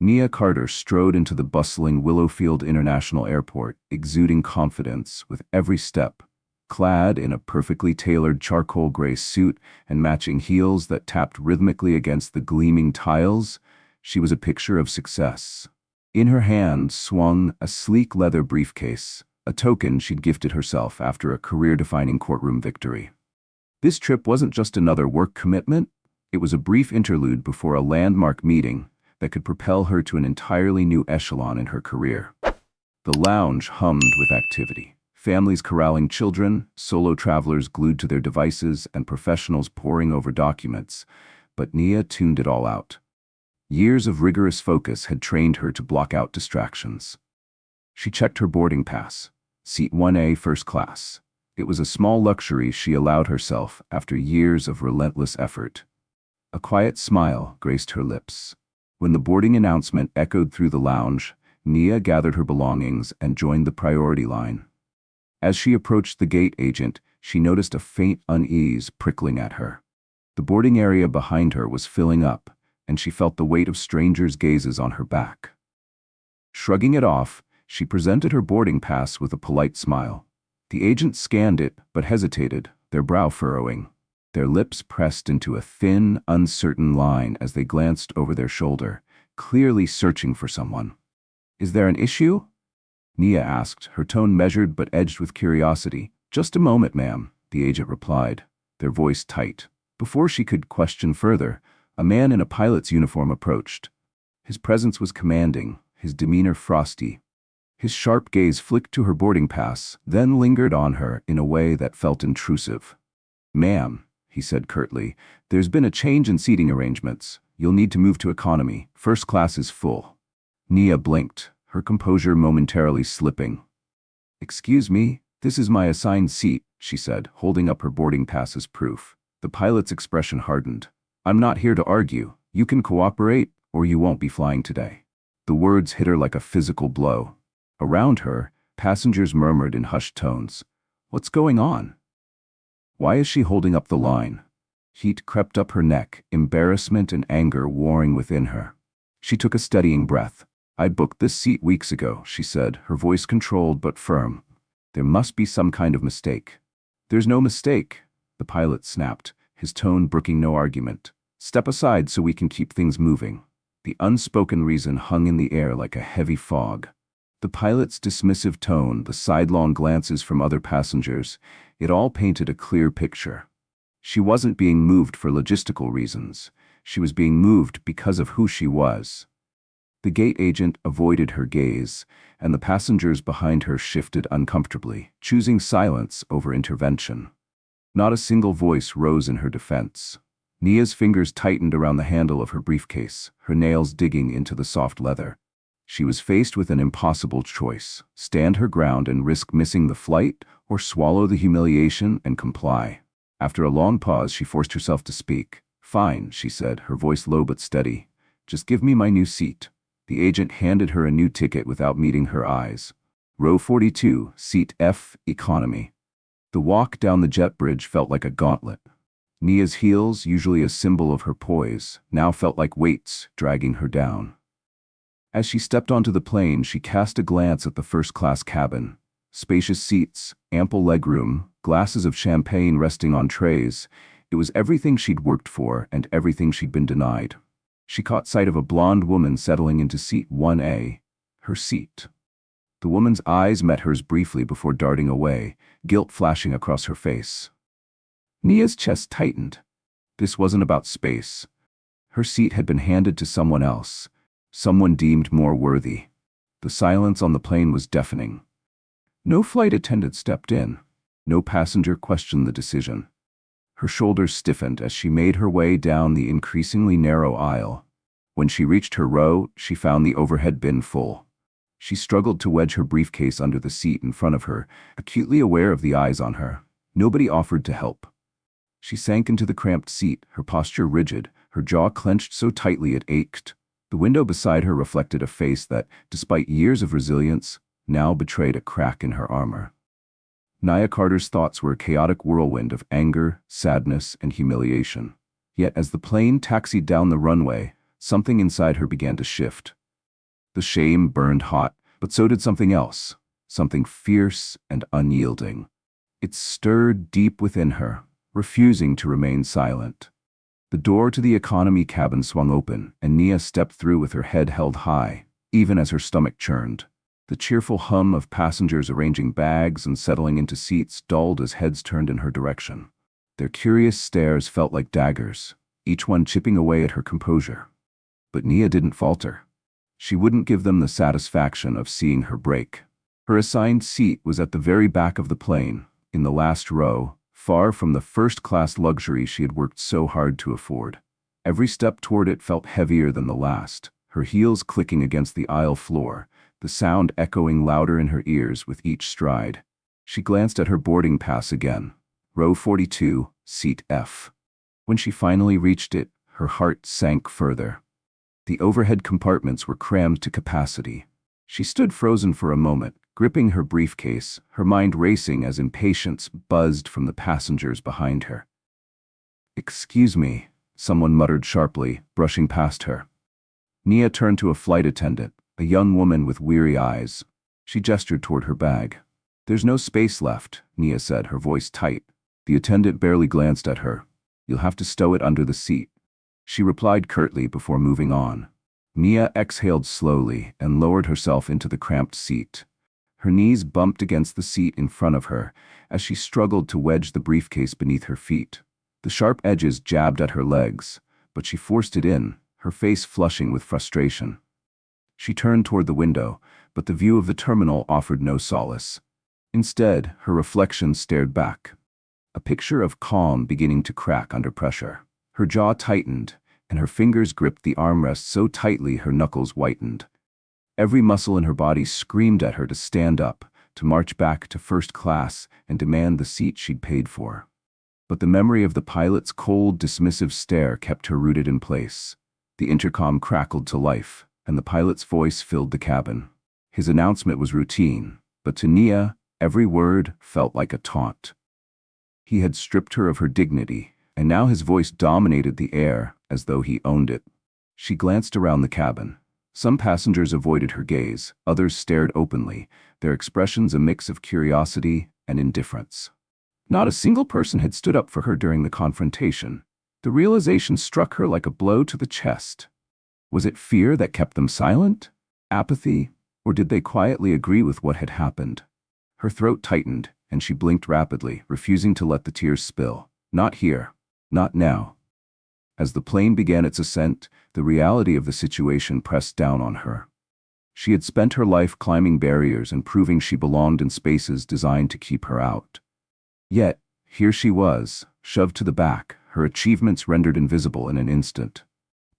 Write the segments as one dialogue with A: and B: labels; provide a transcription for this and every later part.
A: Nia Carter strode into the bustling Willowfield International Airport, exuding confidence with every step. Clad in a perfectly tailored charcoal gray suit and matching heels that tapped rhythmically against the gleaming tiles, she was a picture of success. In her hand swung a sleek leather briefcase, a token she'd gifted herself after a career-defining courtroom victory. This trip wasn't just another work commitment, it was a brief interlude before a landmark meeting that could propel her to an entirely new echelon in her career. The lounge hummed with activity. Families corralling children, solo travelers glued to their devices, and professionals poring over documents, but Nia tuned it all out. Years of rigorous focus had trained her to block out distractions. She checked her boarding pass, seat 1A first class. It was a small luxury she allowed herself after years of relentless effort. A quiet smile graced her lips. When the boarding announcement echoed through the lounge, Nia gathered her belongings and joined the priority line. As she approached the gate agent, she noticed a faint unease prickling at her. The boarding area behind her was filling up, and she felt the weight of strangers' gazes on her back. Shrugging it off, she presented her boarding pass with a polite smile. The agent scanned it but hesitated, their brow furrowing. Their lips pressed into a thin, uncertain line as they glanced over their shoulder, clearly searching for someone. "Is there an issue?" Nia asked, her tone measured but edged with curiosity. "Just a moment, ma'am," the agent replied, their voice tight. Before she could question further, a man in a pilot's uniform approached. His presence was commanding, his demeanor frosty. His sharp gaze flicked to her boarding pass, then lingered on her in a way that felt intrusive. "Ma'am," he said curtly, "there's been a change in seating arrangements. You'll need to move to economy. First class is full." Nia blinked, her composure momentarily slipping. "Excuse me, this is my assigned seat," she said, holding up her boarding pass as proof. The pilot's expression hardened. "I'm not here to argue. You can cooperate, or you won't be flying today." The words hit her like a physical blow. Around her, passengers murmured in hushed tones. "What's going on? Why is she holding up the line?" Heat crept up her neck, embarrassment and anger warring within her. She took a steadying breath. "I booked this seat weeks ago," she said, her voice controlled but firm. "There must be some kind of mistake." "There's no mistake," the pilot snapped, his tone brooking no argument. "Step aside so we can keep things moving." The unspoken reason hung in the air like a heavy fog. The pilot's dismissive tone, the sidelong glances from other passengers, it all painted a clear picture. She wasn't being moved for logistical reasons. She was being moved because of who she was. The gate agent avoided her gaze, and the passengers behind her shifted uncomfortably, choosing silence over intervention. Not a single voice rose in her defense. Nia's fingers tightened around the handle of her briefcase, her nails digging into the soft leather. She was faced with an impossible choice: stand her ground and risk missing the flight, or swallow the humiliation and comply. After a long pause, she forced herself to speak. "Fine," she said, her voice low but steady. "Just give me my new seat." The agent handed her a new ticket without meeting her eyes. "Row 42, seat F, economy." The walk down the jet bridge felt like a gauntlet. Nia's heels, usually a symbol of her poise, now felt like weights dragging her down. As she stepped onto the plane, she cast a glance at the first-class cabin. Spacious seats, ample legroom, glasses of champagne resting on trays. It was everything she'd worked for and everything she'd been denied. She caught sight of a blonde woman settling into seat 1A, her seat. The woman's eyes met hers briefly before darting away, guilt flashing across her face. Nia's chest tightened. This wasn't about space. Her seat had been handed to someone else, someone deemed more worthy. The silence on the plane was deafening. No flight attendant stepped in. No passenger questioned the decision. Her shoulders stiffened as she made her way down the increasingly narrow aisle. When she reached her row, she found the overhead bin full. She struggled to wedge her briefcase under the seat in front of her, acutely aware of the eyes on her. Nobody offered to help. She sank into the cramped seat, her posture rigid, her jaw clenched so tightly it ached. The window beside her reflected a face that, despite years of resilience, now betrayed a crack in her armor. Nia Carter's thoughts were a chaotic whirlwind of anger, sadness, and humiliation. Yet as the plane taxied down the runway, something inside her began to shift. The shame burned hot, but so did something else, something fierce and unyielding. It stirred deep within her, refusing to remain silent. The door to the economy cabin swung open, and Nia stepped through with her head held high, even as her stomach churned. The cheerful hum of passengers arranging bags and settling into seats dulled as heads turned in her direction. Their curious stares felt like daggers, each one chipping away at her composure. But Nia didn't falter. She wouldn't give them the satisfaction of seeing her break. Her assigned seat was at the very back of the plane, in the last row, far from the first-class luxury she had worked so hard to afford. Every step toward it felt heavier than the last, her heels clicking against the aisle floor, the sound echoing louder in her ears with each stride. She glanced at her boarding pass again. Row 42, seat F. When she finally reached it, her heart sank further. The overhead compartments were crammed to capacity. She stood frozen for a moment, gripping her briefcase, her mind racing as impatience buzzed from the passengers behind her. "Excuse me," someone muttered sharply, brushing past her. Nia turned to a flight attendant, a young woman with weary eyes. She gestured toward her bag. "There's no space left," Nia said, her voice tight. The attendant barely glanced at her. "You'll have to stow it under the seat." She replied curtly before moving on. Nia exhaled slowly and lowered herself into the cramped seat. Her knees bumped against the seat in front of her as she struggled to wedge the briefcase beneath her feet. The sharp edges jabbed at her legs, but she forced it in, her face flushing with frustration. She turned toward the window, but the view of the terminal offered no solace. Instead, her reflection stared back. A picture of calm beginning to crack under pressure. Her jaw tightened, and her fingers gripped the armrest so tightly her knuckles whitened. Every muscle in her body screamed at her to stand up, to march back to first class and demand the seat she'd paid for. But the memory of the pilot's cold, dismissive stare kept her rooted in place. The intercom crackled to life, and the pilot's voice filled the cabin. His announcement was routine, but to Nia, every word felt like a taunt. He had stripped her of her dignity, and now his voice dominated the air as though he owned it. She glanced around the cabin. Some passengers avoided her gaze, others stared openly, their expressions a mix of curiosity and indifference. Not a single person had stood up for her during the confrontation. The realization struck her like a blow to the chest. Was it fear that kept them silent? Apathy? Or did they quietly agree with what had happened? Her throat tightened, and she blinked rapidly, refusing to let the tears spill. Not here. Not now. As the plane began its ascent, the reality of the situation pressed down on her. She had spent her life climbing barriers and proving she belonged in spaces designed to keep her out. Yet, here she was, shoved to the back, her achievements rendered invisible in an instant.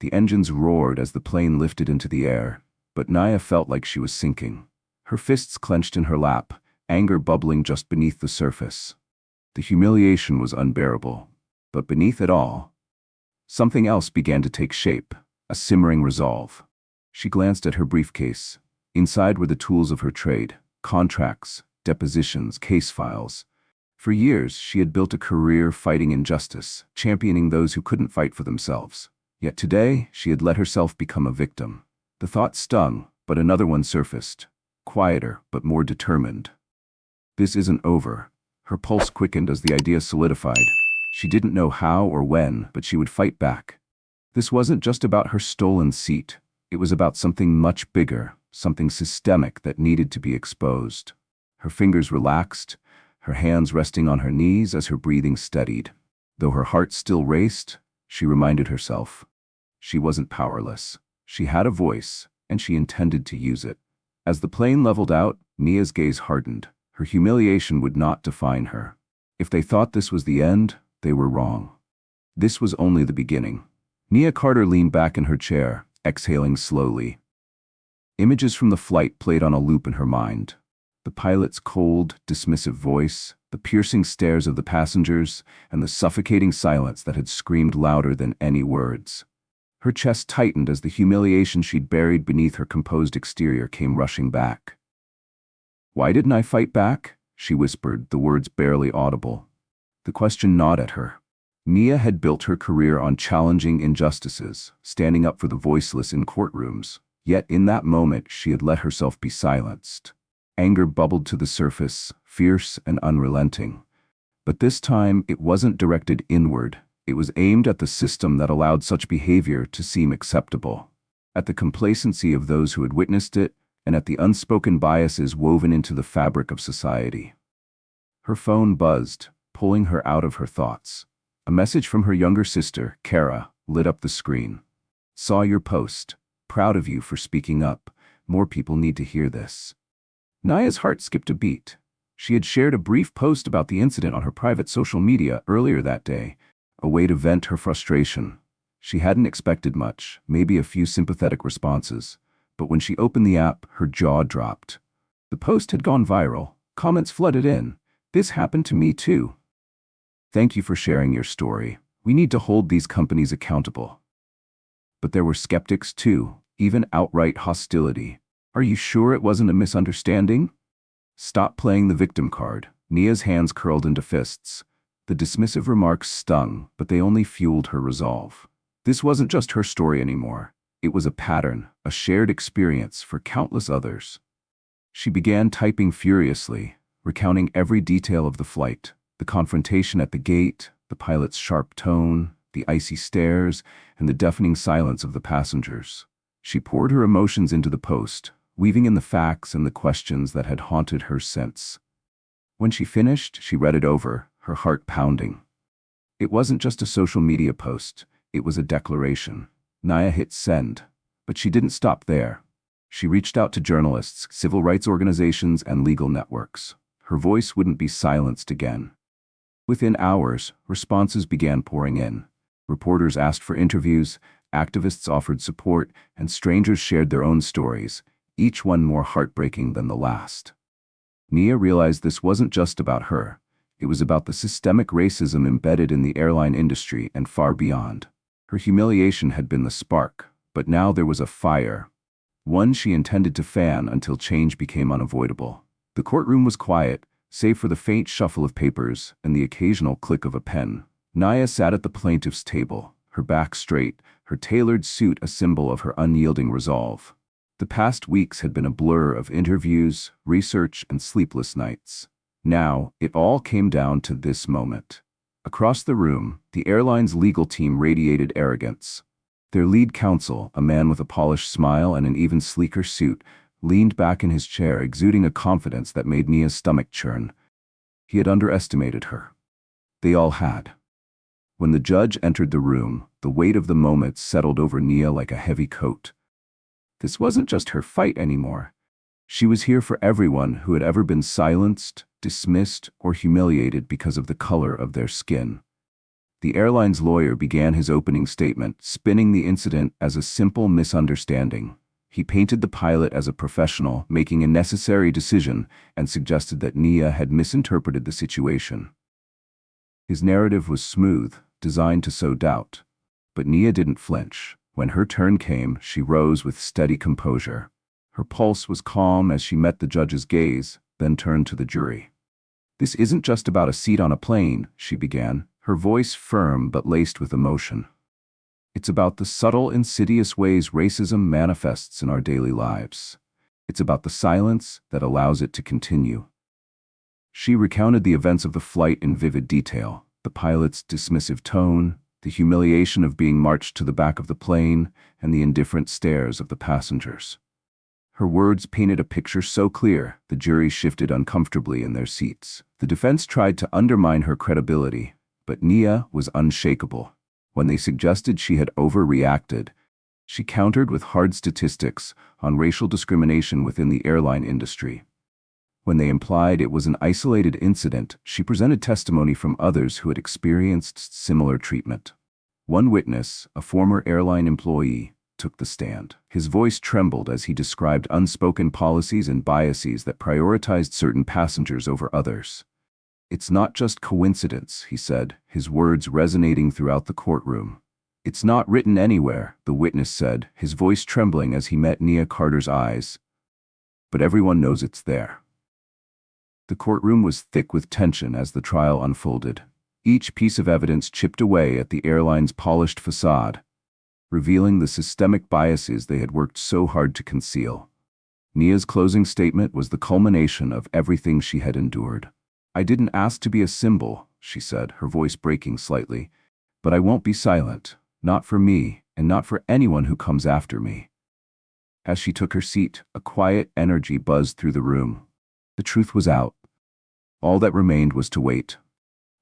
A: The engines roared as the plane lifted into the air, but Nia felt like she was sinking. Her fists clenched in her lap, anger bubbling just beneath the surface. The humiliation was unbearable, but beneath it all, something else began to take shape, a simmering resolve. She glanced at her briefcase. Inside were the tools of her trade, contracts, depositions, case files. For years, she had built a career fighting injustice, championing those who couldn't fight for themselves. Yet today, she had let herself become a victim. The thought stung, but another one surfaced, quieter but more determined. This isn't over. Her pulse quickened as the idea solidified. She didn't know how or when, but she would fight back. This wasn't just about her stolen seat. It was about something much bigger, something systemic that needed to be exposed. Her fingers relaxed, her hands resting on her knees as her breathing steadied. Though her heart still raced, she reminded herself, she wasn't powerless. She had a voice, and she intended to use it. As the plane leveled out, Nia's gaze hardened. Her humiliation would not define her. If they thought this was the end, they were wrong. This was only the beginning. Nia Carter leaned back in her chair, exhaling slowly. Images from the flight played on a loop in her mind. The pilot's cold, dismissive voice, the piercing stares of the passengers, and the suffocating silence that had screamed louder than any words. Her chest tightened as the humiliation she'd buried beneath her composed exterior came rushing back. "Why didn't I fight back?" she whispered, the words barely audible. The question gnawed at her. Nia had built her career on challenging injustices, standing up for the voiceless in courtrooms. Yet in that moment she had let herself be silenced. Anger bubbled to the surface, fierce and unrelenting. But this time it wasn't directed inward. It was aimed at the system that allowed such behavior to seem acceptable, at the complacency of those who had witnessed it, and at the unspoken biases woven into the fabric of society. Her phone buzzed, pulling her out of her thoughts. A message from her younger sister, Kara, lit up the screen. "Saw your post. Proud of you for speaking up. More people need to hear this." Naya's heart skipped a beat. She had shared a brief post about the incident on her private social media earlier that day, a way to vent her frustration. She hadn't expected much, maybe a few sympathetic responses. But when she opened the app, her jaw dropped. The post had gone viral. Comments flooded in. "This happened to me too. Thank you for sharing your story. We need to hold these companies accountable." But there were skeptics too, even outright hostility. "Are you sure it wasn't a misunderstanding?" "Stop playing the victim card." Nia's hands curled into fists. The dismissive remarks stung, but they only fueled her resolve. This wasn't just her story anymore. It was a pattern, a shared experience for countless others. She began typing furiously, recounting every detail of the flight, the confrontation at the gate, the pilot's sharp tone, the icy stares, and the deafening silence of the passengers. She poured her emotions into the post, weaving in the facts and the questions that had haunted her since. When she finished, she read it over, her heart pounding. It wasn't just a social media post, it was a declaration. Naya hit send, but she didn't stop there. She reached out to journalists, civil rights organizations, and legal networks. Her voice wouldn't be silenced again. Within hours, responses began pouring in. Reporters asked for interviews, activists offered support, and strangers shared their own stories, each one more heartbreaking than the last. Nia realized this wasn't just about her. It was about the systemic racism embedded in the airline industry and far beyond. Her humiliation had been the spark, but now there was a fire. One she intended to fan until change became unavoidable. The courtroom was quiet, save for the faint shuffle of papers and the occasional click of a pen. Naya sat at the plaintiff's table, her back straight, her tailored suit a symbol of her unyielding resolve. The past weeks had been a blur of interviews, research, and sleepless nights. Now, it all came down to this moment. Across the room, the airline's legal team radiated arrogance. Their lead counsel, a man with a polished smile and an even sleeker suit, leaned back in his chair, exuding a confidence that made Nia's stomach churn. He had underestimated her. They all had. When the judge entered the room, the weight of the moment settled over Nia like a heavy coat. This wasn't just her fight anymore. She was here for everyone who had ever been silenced, dismissed, or humiliated because of the color of their skin. The airline's lawyer began his opening statement, spinning the incident as a simple misunderstanding. He painted the pilot as a professional, making a necessary decision, and suggested that Nia had misinterpreted the situation. His narrative was smooth, designed to sow doubt. But Nia didn't flinch. When her turn came, she rose with steady composure. Her pulse was calm as she met the judge's gaze, then turned to the jury. "This isn't just about a seat on a plane," she began, her voice firm but laced with emotion. "It's about the subtle, insidious ways racism manifests in our daily lives. It's about the silence that allows it to continue." She recounted the events of the flight in vivid detail, the pilot's dismissive tone, the humiliation of being marched to the back of the plane, and the indifferent stares of the passengers. Her words painted a picture so clear, the jury shifted uncomfortably in their seats. The defense tried to undermine her credibility, but Nia was unshakable. When they suggested she had overreacted, she countered with hard statistics on racial discrimination within the airline industry. When they implied it was an isolated incident, she presented testimony from others who had experienced similar treatment. One witness, a former airline employee, took the stand. His voice trembled as he described unspoken policies and biases that prioritized certain passengers over others. "It's not just coincidence," he said, his words resonating throughout the courtroom. "It's not written anywhere," the witness said, his voice trembling as he met Nia Carter's eyes. "But everyone knows it's there." The courtroom was thick with tension as the trial unfolded. Each piece of evidence chipped away at the airline's polished facade. revealing the systemic biases they had worked so hard to conceal. Nia's closing statement was the culmination of everything she had endured. "I didn't ask to be a symbol," she said, her voice breaking slightly, "but I won't be silent, not for me, and not for anyone who comes after me." As she took her seat, a quiet energy buzzed through the room. The truth was out. All that remained was to wait.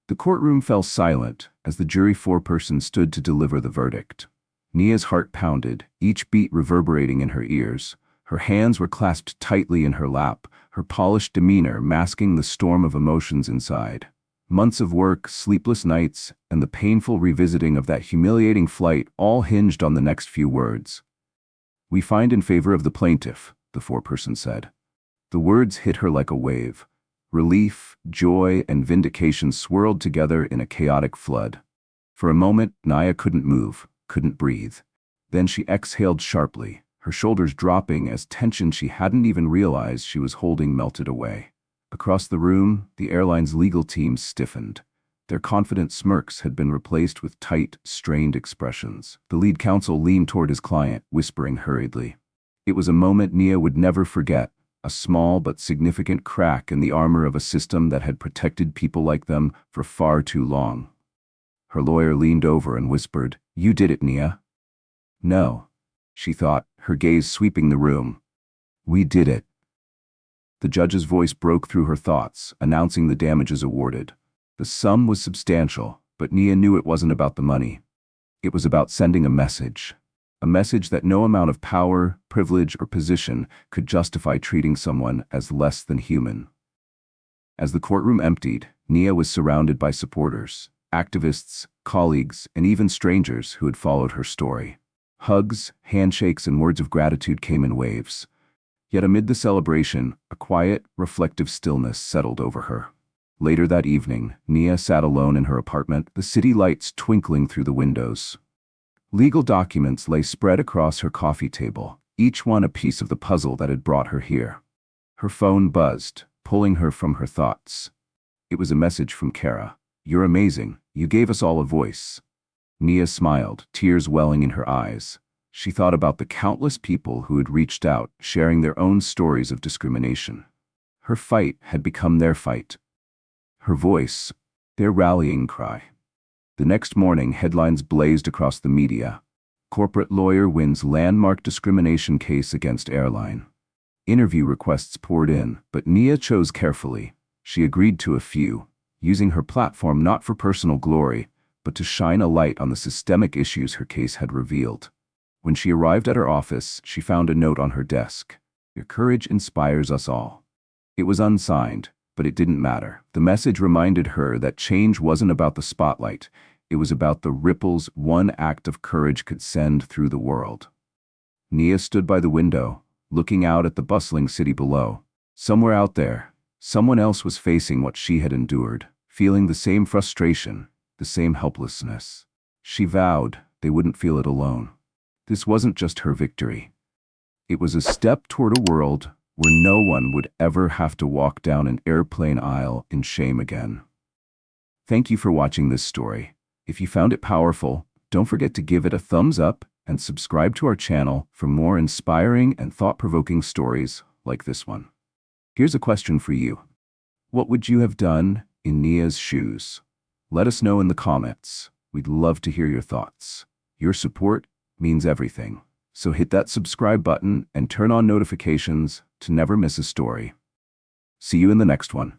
A: The courtroom fell silent as the jury foreperson stood to deliver the verdict. Nia's heart pounded, each beat reverberating in her ears. Her hands were clasped tightly in her lap, her polished demeanor masking the storm of emotions inside. Months of work, sleepless nights, and the painful revisiting of that humiliating flight all hinged on the next few words. "We find in favor of the plaintiff," the foreperson said. The words hit her like a wave. Relief, joy, and vindication swirled together in a chaotic flood. For a moment, Nia couldn't move, couldn't breathe. Then she exhaled sharply, her shoulders dropping as tension she hadn't even realized she was holding melted away. Across the room, the airline's legal team stiffened. Their confident smirks had been replaced with tight, strained expressions. The lead counsel leaned toward his client, whispering hurriedly. It was a moment Nia would never forget, a small but significant crack in the armor of a system that had protected people like them for far too long. Her lawyer leaned over and whispered, "You did it, Nia." "No," she thought, her gaze sweeping the room. "We did it." The judge's voice broke through her thoughts, announcing the damages awarded. The sum was substantial, but Nia knew it wasn't about the money. It was about sending a message that no amount of power, privilege, or position could justify treating someone as less than human. As the courtroom emptied, Nia was surrounded by supporters, activists, colleagues, and even strangers who had followed her story. Hugs, handshakes, and words of gratitude came in waves. Yet amid the celebration, a quiet, reflective stillness settled over her. Later that evening, Nia sat alone in her apartment, the city lights twinkling through the windows. Legal documents lay spread across her coffee table, each one a piece of the puzzle that had brought her here. Her phone buzzed, pulling her from her thoughts. It was a message from Kara. "You're amazing. You gave us all a voice." Nia smiled, tears welling in her eyes. She thought about the countless people who had reached out, sharing their own stories of discrimination. Her fight had become their fight. Her voice, their rallying cry. The next morning, headlines blazed across the media. Corporate lawyer wins landmark discrimination case against Airline. Interview requests poured in, but Nia chose carefully. She agreed to a few, using her platform not for personal glory, but to shine a light on the systemic issues her case had revealed. When she arrived at her office, she found a note on her desk. "Your courage inspires us all." It was unsigned, but it didn't matter. The message reminded her that change wasn't about the spotlight. It was about the ripples one act of courage could send through the world. Nia stood by the window, looking out at the bustling city below. Somewhere out there, someone else was facing what she had endured, feeling the same frustration, the same helplessness. She vowed they wouldn't feel it alone. This wasn't just her victory. It was a step toward a world where no one would ever have to walk down an airplane aisle in shame again. Thank you for watching this story. If you found it powerful, don't forget to give it a thumbs up and subscribe to our channel for more inspiring and thought-provoking stories like this one. Here's a question for you. What would you have done in Nia's shoes? Let us know in the comments. We'd love to hear your thoughts. Your support means everything. So hit that subscribe button and turn on notifications to never miss a story. See you in the next one.